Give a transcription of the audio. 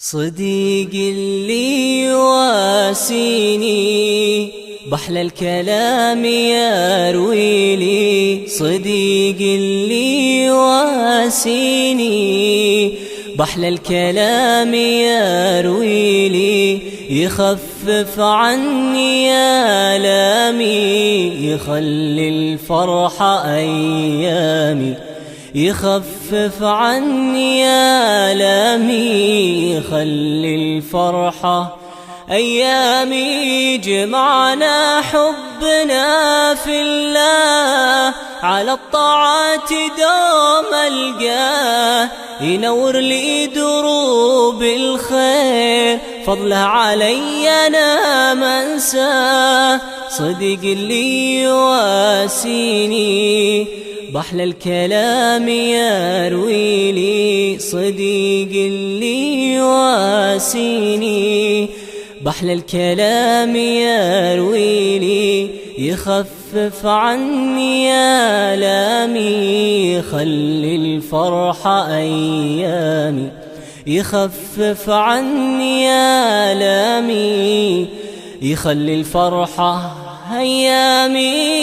صديق اللي يواسيني بحلى الكلام يرويلي، صديق اللي يواسيني بحلى الكلام يرويلي، يخفف عني آلامي، يخلي الفرحة أيامي، يخفف عني آلامي، يخلي الفرحة أيامي. جمعنا حبنا في الله، على الطاعات دوم ألقاه، ينور لي دروب الخير، فضله علي أنا ما انساه. صديق اللي يواسيني بحلى الكلام يرويلي، صديق اللي يواسيني بحلى الكلام يرويلي، يخفف عني آلامي، يخلي الفرحة أيامي، يخفف عني آلامي، يخلي الفرحة أيامي.